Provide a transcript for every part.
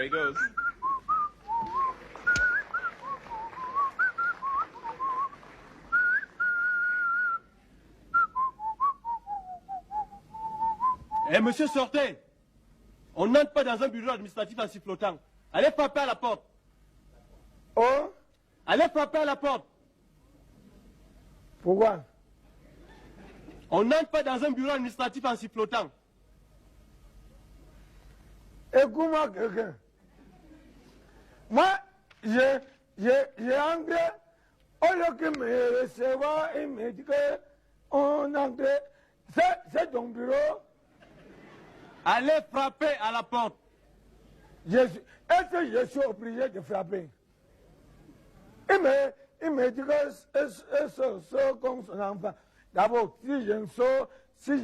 he goes. Eh, monsieur, sortez. On n'entre pas dans un bureau administratif en sifflotant. Allez frapper à la porte. Oh, Allez frapper à la porte. pourquoi? On n'entre pas dans un bureau administratif en sifflotant. Écoute-moi quelqu'un. Moi, j'ai entré, au lieu que me recevoir, il me dit qu'on entre. C'est ton bureau. Allez frapper à la porte. Est-ce que je suis obligé de frapper? Il me dit que c'est comme son enfant. D'abord, si je sors, si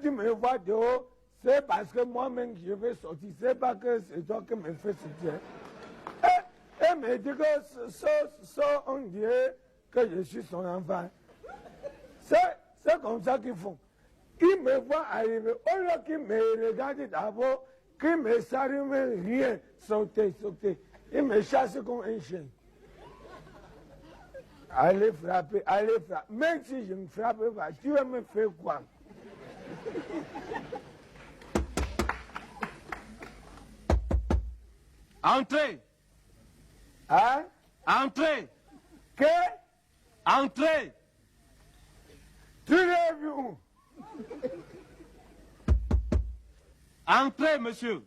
tu me vois dehors, c'est parce que moi-même je vais sortir. C'est pas que c'est toi qui me fais sortir. Il me dit que on dirait que je suis son enfant. C'est comme ça qu'ils font. Ils me voient arriver, au lieu qu'ils me regardent d'abord, qu'ils me saluent même rien, sauter. Ils me chassent comme un chien. Allez frapper. Même si je ne frappe pas, tu vas me faire quoi? Entrez. Hein? Entrez. Que? Entrez. Tu l'as vu où? Entrez, monsieur.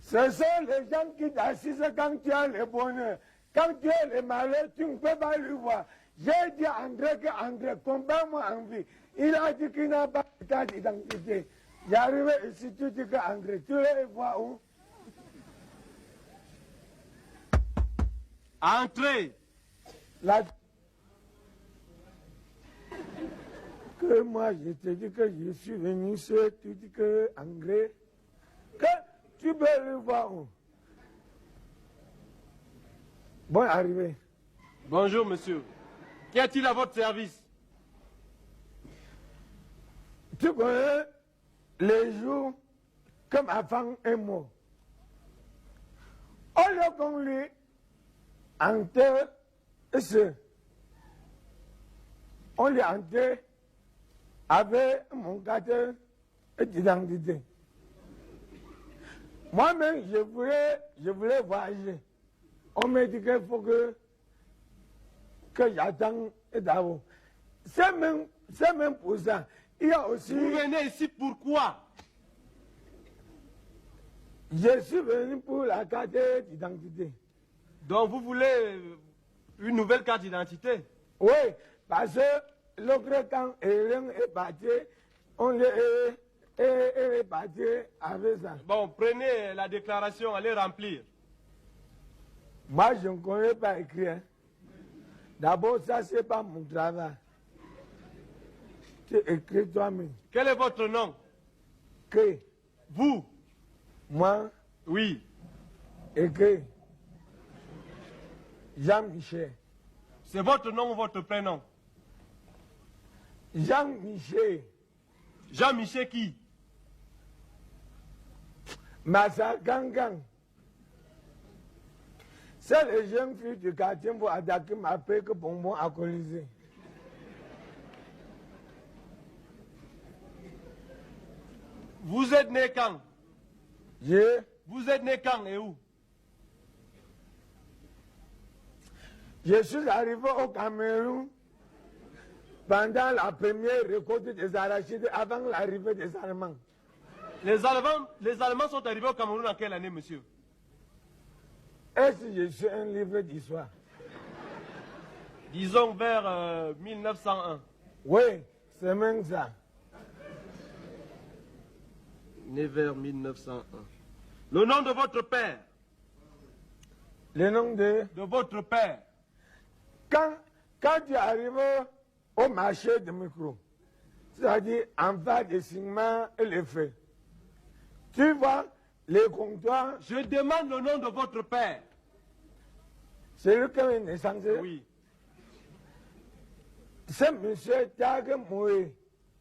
Ce sont les gens qui t'assistent quand tu as le bonheur. Quand tu as le malheur, tu ne peux pas le voir. J'ai dit à André que André, combat-moi en vie. Il a dit qu'il n'a pas de carte d'identité. J'arrive ici, tu dis que André, tu le vois où? Entrez. Là, que moi, je te dis que je suis venu seul, tu dis que André, que tu peux le voir où? Bon, arrivé. Bonjour, monsieur. Qu'y a-t-il à votre service? Tu connais les jours que ma femme est morte. Au lieu qu'on lui enterre, on lui enterre avec mon carte d'identité. Moi-même, je voulais voyager. On me dit qu'il faut que j'attende d'abord. C'est même pour ça. Il y a aussi... Vous venez ici pourquoi? Je suis venu pour la carte d'identité. Donc vous voulez une nouvelle carte d'identité? Oui, parce que l'autre quand Hélène est partie, on est parti avec ça. Bon, prenez la déclaration, allez remplir. Moi, je ne connais pas écrire. D'abord, ça, c'est pas mon travail. Tu écris toi-même. Quel est votre nom? Que Vous? moi, Oui. écris Jean-Michel. C'est votre nom ou votre prénom? Jean-Michel. Jean-Michel qui? Massa Gangang. C'est les jeunes filles du quartier pour attaquer ma paix que bonbon alcoolisé. Vous êtes né quand? Vous êtes né quand et où? Je suis arrivé au Cameroun pendant la première récolte des arachides avant l'arrivée des Allemands. Les Allemands sont arrivés au Cameroun en quelle année, monsieur? Est-ce que je suis un livre d'histoire? Disons vers 1901. Oui, c'est même ça. Né vers 1901. Le nom de votre père? Le nom de votre père? Quand tu arrives au marché de micro, c'est-à-dire en face des ciments et les feux, tu vois les comptoirs. Je demande le nom de votre père. C'est le qui est naissance. Oui. C'est monsieur Tag Moïse.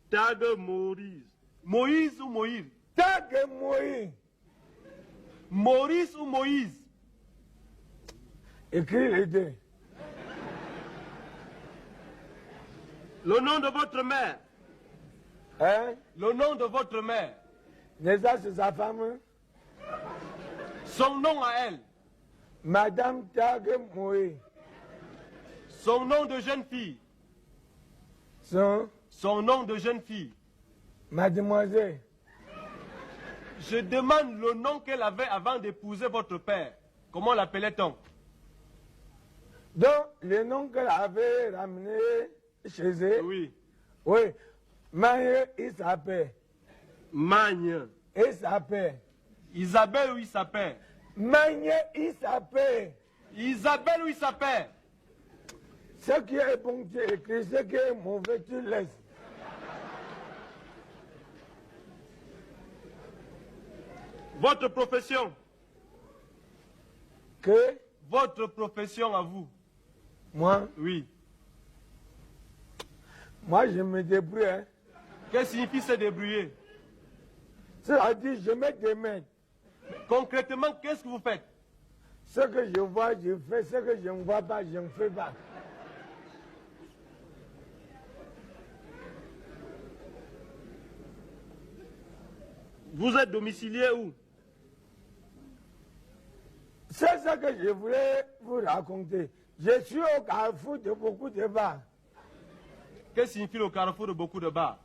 Tag Maurice. Moïse ou Moïse? Tag Moïse. Maurice ou Moïse? Écris les deux. Le nom de votre mère. Hein? Le nom de votre mère. N'est-ce c'est sa femme? Son nom à elle. Madame Tag Moé. Son nom de jeune fille. Son nom de jeune fille. Mademoiselle. Je demande le nom qu'elle avait avant d'épouser votre père. Comment l'appelait-on? Donc, le nom qu'elle avait ramené chez eux. Oui. Oui. Magne, il s'appelle. Magne. Il s'appelle. Isabelle ou il s'appelle? Magne, il s'appelle. Isabelle ou il s'appelle? Ce qui est bon, tu écris. Ce qui est mauvais, tu laisses. Votre profession. Que? Votre profession à vous. Moi? Oui. Moi, je me débrouille. Hein. Qu'est-ce que signifie se débrouiller? C'est-à-dire, je mets des mains. Concrètement, qu'est-ce que vous faites? Ce que je vois, je fais. Ce que je ne vois pas, je ne fais pas. Vous êtes domicilié où? C'est ce que je voulais vous raconter. Je suis au carrefour de beaucoup de bars. Qu'est-ce que signifie le carrefour de beaucoup de bars?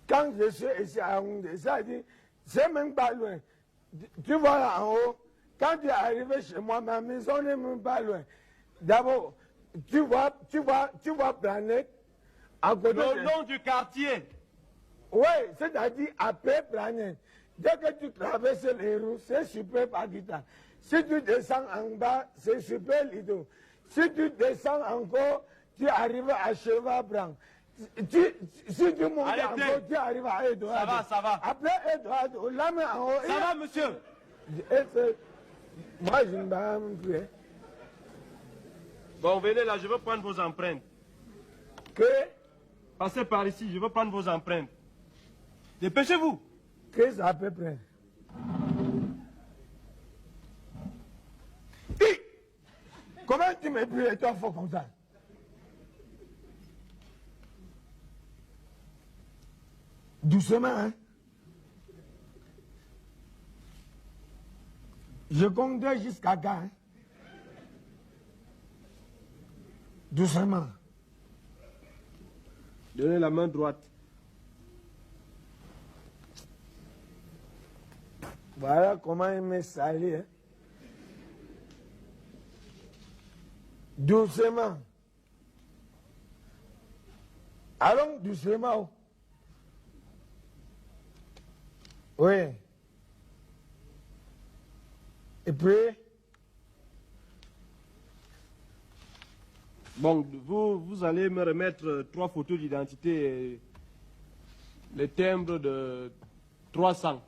Quand je suis ici à Yaoundé, ça dit, c'est même pas loin. Tu vois là en haut, quand tu es arrivé chez moi, ma maison n'est même pas loin. D'abord, tu vois Planète, à côté Le nom du quartier. Oui, c'est-à-dire après Planète. Dès que tu traverses les rues, c'est Super Pakistan. Si tu descends en bas, c'est Super Lido. Si tu descends encore, tu arrives à Cheval Blanc. Si tu montes encore, tu arrives à Edouard. Ça va, ça va. Après Edouard, là, mais en haut. Ça va, monsieur? Moi, je ne vais pas me prier. Bon, venez là, je veux prendre vos empreintes. Que? Passez par ici, je veux prendre vos empreintes. Dépêchez-vous. Qu'est-ce que ça peut prendre? Comment tu me pries toi fort comme ça? Doucement, hein? Je comptais jusqu'à quand, hein? Doucement. Donnez la main droite. Voilà comment il me salit, hein? Doucement. Allons doucement. Oui. Et puis, bon, vous allez me remettre 3 photos d'identité et les timbres de 300.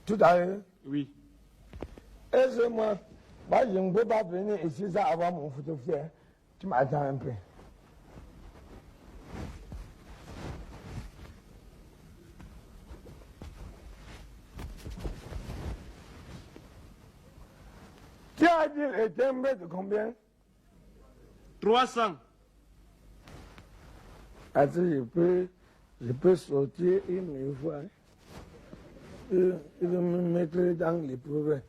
Tout à l'heure? Oui. Aide-moi. Moi, je ne peux pas venir ici sans avoir mon photographe. Hein. Tu m'attends un peu. Tu as dit le timbre de combien? 300. Attends, je peux sortir une fois. Hein. Il va me mettre dans les problèmes.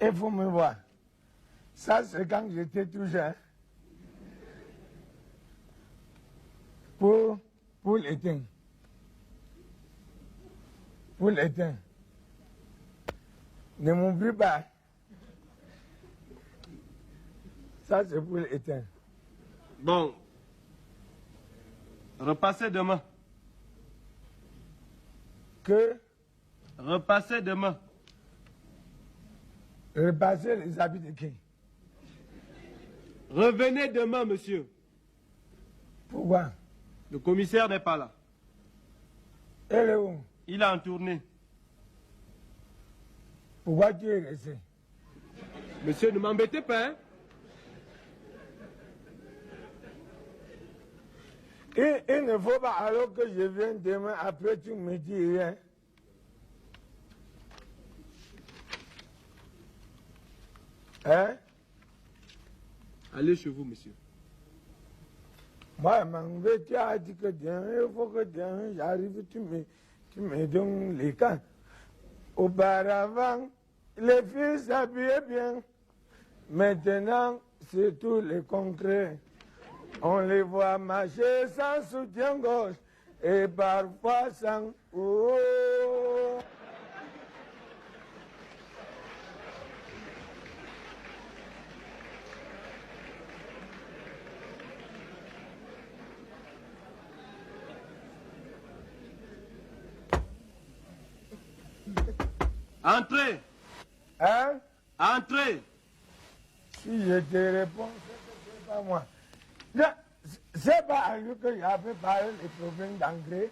Il faut me voir. Ça, c'est quand j'étais tout jeune. Pour l'éteindre. Pour l'éteindre. Ne m'oublie pas. Ça, c'est pour l'éteindre. Bon. Repassez demain. Que? Repassez demain. repasser les habits de qui? Revenez demain, monsieur. Pourquoi? Le commissaire n'est pas là. Elle est où? Il est en tournée. Pourquoi tu es resté? Monsieur, ne m'embêtez pas, hein? Il ne faut pas, alors que je viens demain, après tu me dis rien. Hein? Allez chez vous, monsieur. Moi, tu as dit que demain, il faut que demain, j'arrive, tu me donnes les camps. Auparavant, les filles s'habillaient bien. Maintenant, c'est tout le concret. On les voit marcher sans soutien-gorge et parfois sans... Oh. Entrez! Hein? Entrez! Si je te réponds, c'est pas moi. Non, c'est pas à lui que j'avais parlé des problèmes d'engrais.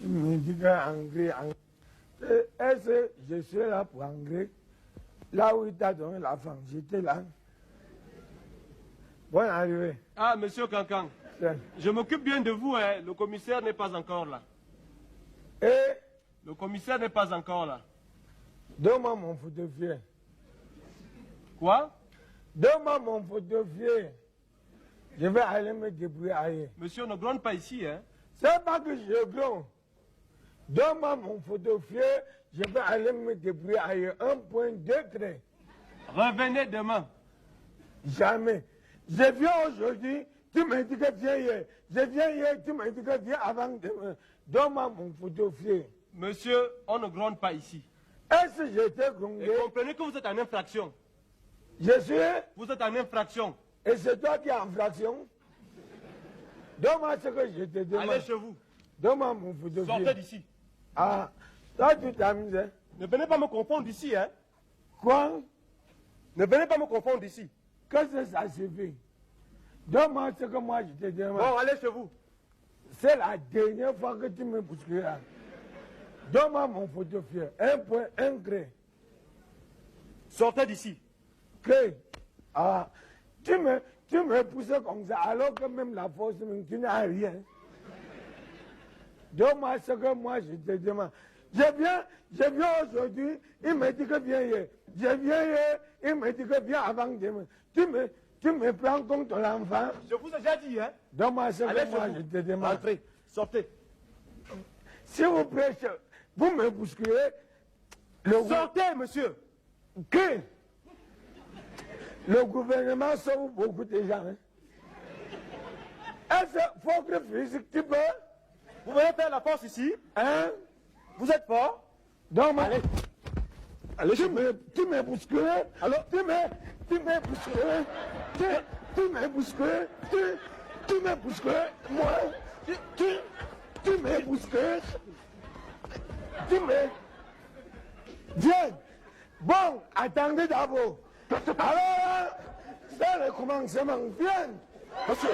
Il me dit qu'engrais, est-ce que je suis là pour engrais? Là où il t'a donné la femme, j'étais là. Bonne arrivée. Ah, monsieur Cancan, Tiens. je m'occupe bien de vous, hein. Le commissaire n'est pas encore là. Et Le commissaire n'est pas encore là. donne-moi mon photographe. Quoi? Donne-moi mon photographe. Je vais aller me débrouiller ailleurs. Monsieur, ne gronde pas ici, hein. C'est pas que je gronde. Donne-moi mon photographe. Je vais aller me débrouiller ailleurs. 1,2 traits. Revenez demain. Jamais. Je viens aujourd'hui, tu me dis que viens hier. Je viens hier, tu me dis que viens avant demain. Donne-moi mon photographe. Monsieur, on ne gronde pas ici. Est-ce que je t'ai Et grondé? comprenez que vous êtes en infraction. Je suis... Vous êtes en infraction. Et c'est toi qui es en fraction? Donne-moi ce que je te demande. Allez chez vous. Donne-moi mon photographe. Sortez d'ici. Ah, toi tu t'amuses, hein? Ne venez pas me confondre d'ici, hein. Quoi? Ne venez pas me confondre d'ici. Qu'est-ce que ça suffit? Donne-moi ce que moi je te demande. Bon, allez chez vous. C'est la dernière fois que tu me bouscules là. Donne-moi mon photographe. 1,1 craie. Sortez d'ici. Craie. Ah, tu me pousses comme ça alors que même la force, même, tu n'as rien. Donne-moi ce que moi je te demande. Je viens aujourd'hui, il me dit que viens hier. Je viens hier, il me dit que viens avant demain. Tu me prends compte l'enfant. Je vous ai déjà dit, hein. Donne-moi ce Allez que moi chez je vous. te demande. Entrez. Sortez. S'il vous plaît, vous me bousculez. Sortez, monsieur. Que le gouvernement sauve beaucoup de gens. Hein? Est-ce qu'il faut que physique tu peux? Vous venez faire la force ici. Hein? Vous êtes fort. Donc, Allez. Allez chez vous. tu me bouscules. Alors, Tu me bouscules. Tu me bouscules. Tu me bouscules. Moi. Tu me bouscules. Tu me... Viens. Bon, attendez d'abord. Alors, c'est le commencement. Viens. monsieur.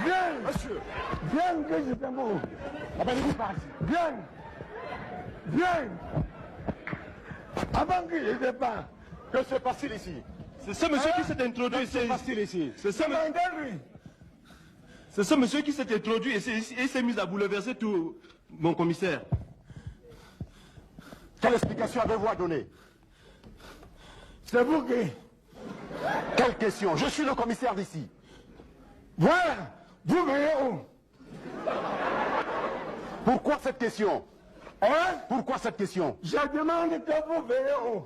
Viens. Monsieur. Viens que je te montre. Abandonnez-vous par ici. Viens. Viens. Avant que je te parle. Que se passe-t-il ici? C'est ce monsieur qui s'est introduit ici. Que se passe-t-il ici? C'est ce Demandez-lui. C'est ce monsieur qui s'est introduit et s'est mis à bouleverser tout mon commissaire. Quelle explication avez-vous à donner? C'est vous qui... Quelle question? Je suis le commissaire d'ici. Voilà. Vous venez où? Pourquoi cette question? Hein? Pourquoi cette question? Je demande que vous venez où?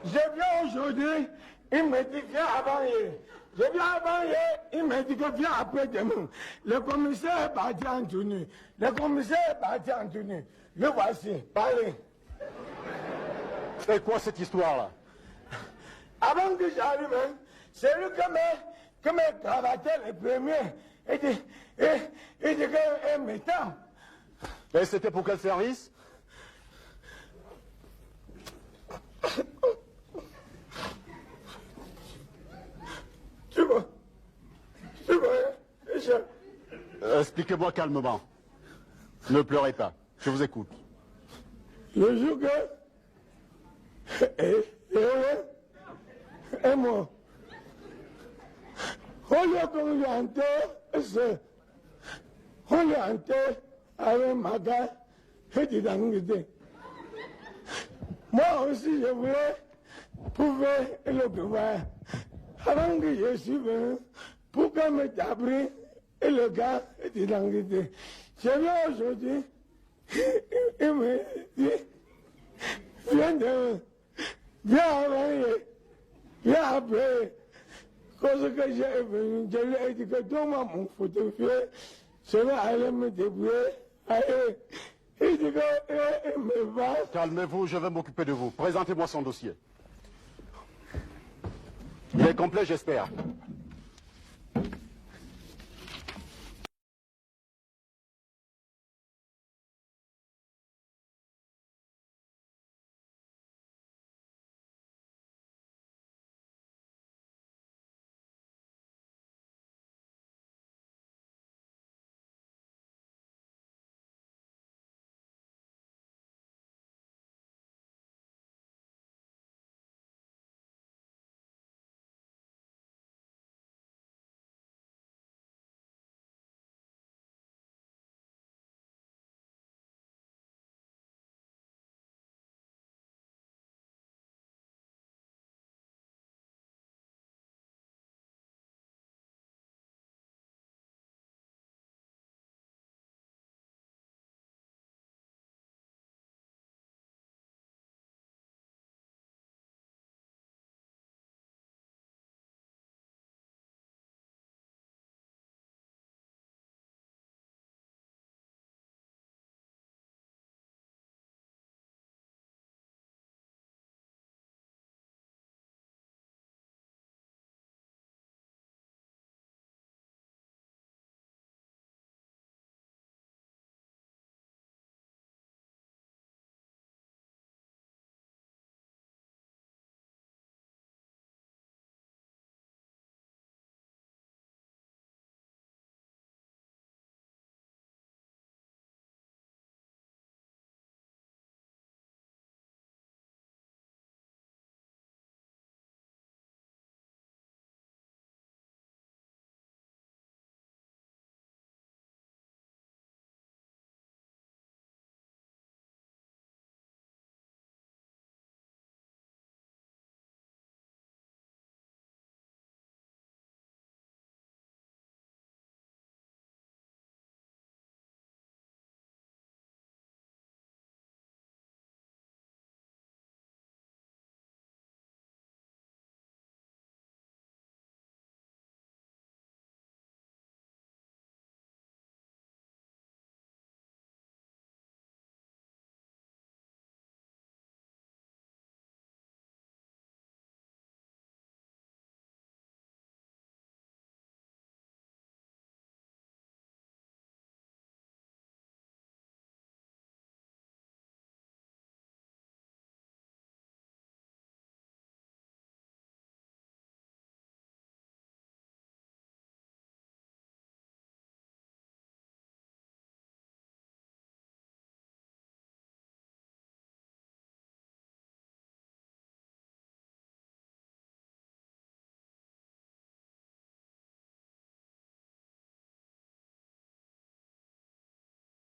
Je viens aujourd'hui, il me dit viens avant hier. Je viens avant hier, il me dit que viens après demain. Le commissaire est parti en tenue. Le commissaire est parti en tenue. Le voici, parlez. C'est quoi cette histoire-là? Avant que j'arrive, hein, c'est lui que me cravatait le premier. Il dit qu'il m'étend. Et c'était pour quel service? chef. Expliquez-moi calmement. Ne pleurez pas. Je vous écoute. Le jour que... Et moi... On lui a convié on lui a avec ma gars et dit moi aussi, je voulais prouver le pouvoir. Avant que je suis venu, pour qu'on me t'abri, et le gars était dans l'idée. Je viens aujourd'hui, il me dit, viens après. Cause que j'ai venu, je lui ai dit que donne-moi mon photographe, je vais aller me débrouiller. Allez. Il dit qu'il me va. Calmez-vous, je vais m'occuper de vous. Présentez-moi son dossier. Il est complet, j'espère.